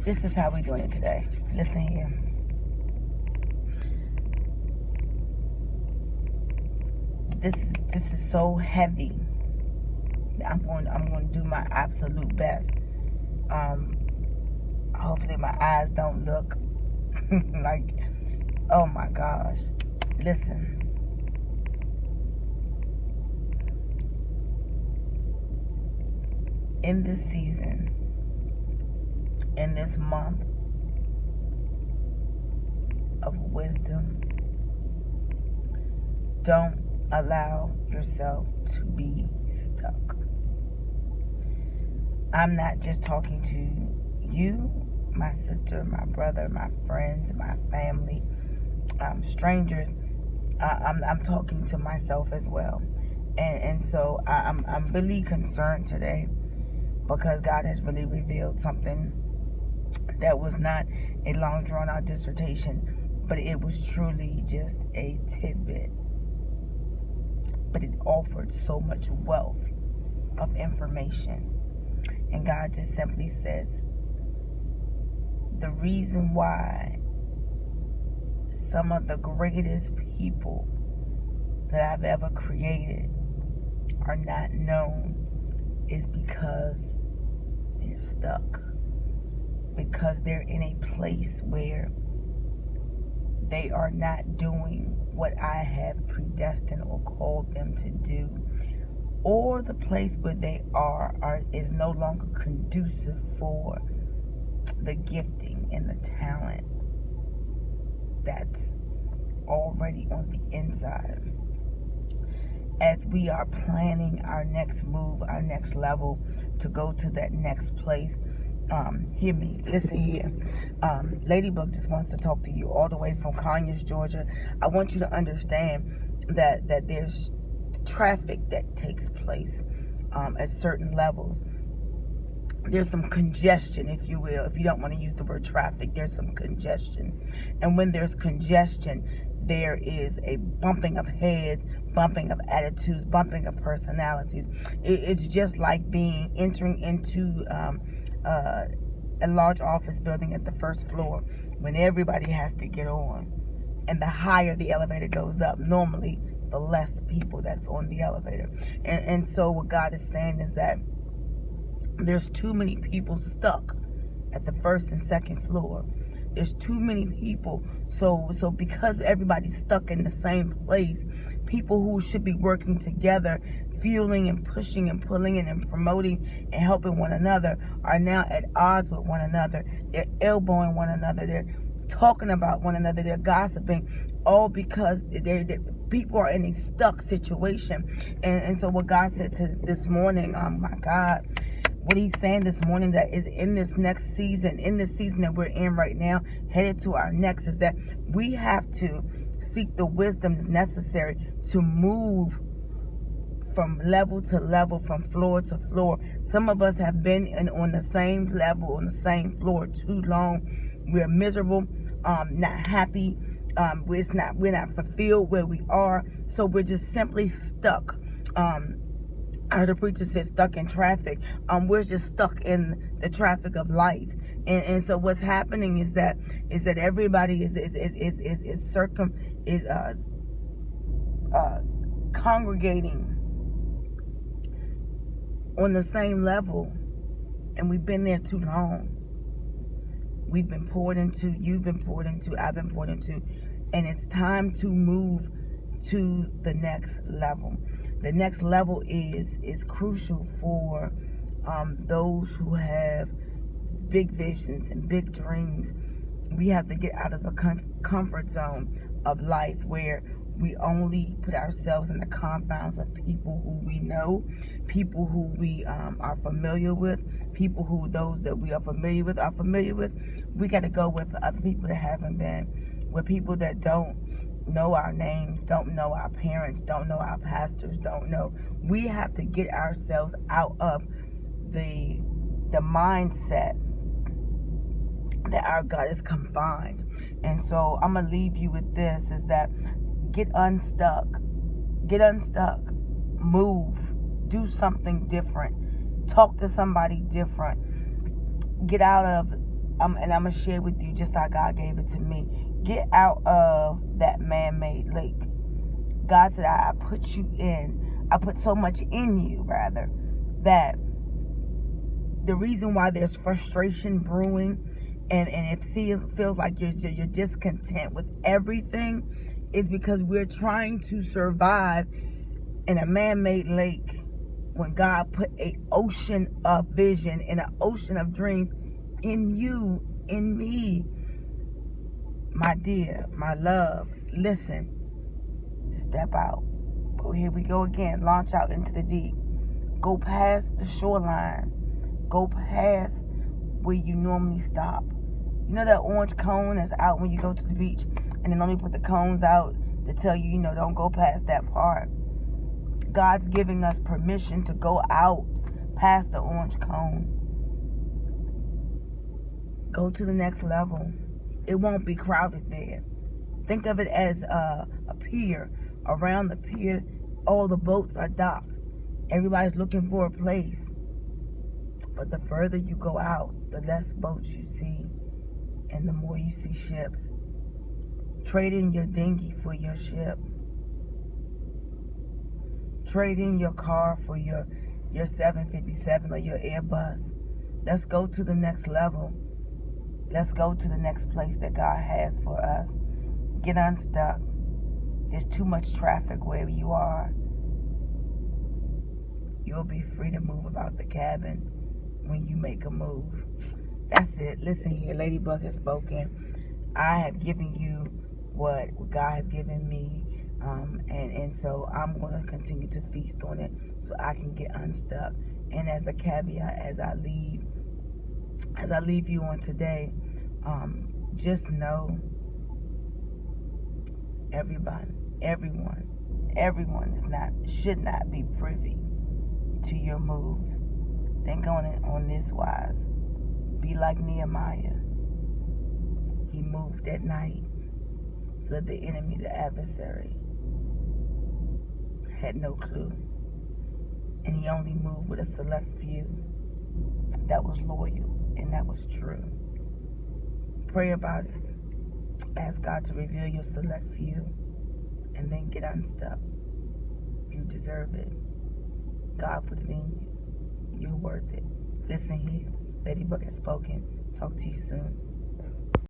This is how we're doing it today. Listen here. This is so heavy. I'm going to do my absolute best. Hopefully my eyes don't look like, oh my gosh. Listen. In this season, in this month of wisdom, don't allow yourself to be stuck. I'm not just talking to you, my sister, my brother, my friends, my family, strangers. I'm talking to myself as well. And so I'm really concerned today because God has really revealed something that was not a long drawn out dissertation, but it was truly just a tidbit. But it offered so much wealth of information. And God just simply says, the reason why some of the greatest people that I've ever created are not known is because they're stuck. Because they're in a place where they are not doing what I have predestined or called them to do. Or the place where they are is no longer conducive for the gifting and the talent that's already on the inside. As we are planning our next move, our next level to go to that next place, hear me, listen here. Ladybug just wants to talk to you all the way from Conyers, Georgia. I want you to understand that there's traffic that takes place at certain levels. There's some congestion, if you will. If you don't want to use the word traffic, there's some congestion. And when there's congestion, there is a bumping of heads, bumping of attitudes, bumping of personalities. It's just like entering into a large office building at the first floor when everybody has to get on. And the higher the elevator goes up, normally the less people that's on the elevator. And so what God is saying is that there's too many people stuck at the first and second floor. There's too many people. So because everybody's stuck in the same place, people who should be working together, fueling and pushing and pulling and promoting and helping one another, are now at odds with one another. They're elbowing one another. They're talking about one another. They're gossiping, all because people are in a stuck situation. And so what God said to this morning, oh my God, what he's saying this morning, that is in this next season, in this season that we're in right now, headed to our next, is that we have to seek the wisdom that's necessary to move from level to level, from floor to floor. Some of us have been on the same level, on the same floor too long. We're miserable, not happy. We're not fulfilled where we are. So we're just simply stuck. I heard a preacher say stuck in traffic. We're just stuck in the traffic of life. And so what's happening is that everybody is congregating on the same level, and we've been there too long. We've been poured into, you've been poured into, I've been poured into, and it's time to move to the next level. The next level is crucial for those who have big visions and big dreams. We have to get out of the comfort zone of life where we only put ourselves in the confines of people who we know, people who we are familiar with, people who those that we are familiar with. We got to go with other people that haven't been, with people that don't know our names, don't know our parents, don't know our pastors, don't know. We have to get ourselves out of the mindset that our God is confined. And so I'm going to leave you with this, is that get unstuck, move, do something different, talk to somebody different, get out of and I'm going to share with you just how God gave it to me. Get out of that man-made lake. God said, I put so much in you, rather, that the reason why there's frustration brewing and it feels like you're discontent with everything is because we're trying to survive in a man-made lake when God put an ocean of vision and an ocean of dreams in you, in me. My dear, my love, listen, step out. But here we go again. Launch out into the deep. Go past the shoreline. Go past where you normally stop. You know that orange cone that's out when you go to the beach, and they normally put the cones out to tell you, don't go past that part. God's giving us permission to go out past the orange cone. Go to the next level. It won't be crowded there. Think of it as a pier. Around the pier, all the boats are docked. Everybody's looking for a place. But the further you go out, the less boats you see, and the more you see ships. Trade in your dinghy for your ship. Trade in your car for your 757 or your Airbus. Let's go to the next level. Let's go to the next place that God has for us. Get unstuck. There's too much traffic where you are. You'll be free to move about the cabin when you make a move. That's it. Listen here, Ladybug has spoken. I have given you what God has given me. And so I'm going to continue to feast on it so I can get unstuck. And as a caveat, as I leave you on today, just know everyone should not be privy to your moves. Think on it on this wise. Be like Nehemiah. He moved at night so that the enemy, the adversary, had no clue. And he only moved with a select few that was loyal and that was true. Pray about it. Ask God to reveal your select few and then get unstuck. You deserve it. God put it in you. You're worth it. Listen here. Ladybug has spoken. Talk to you soon.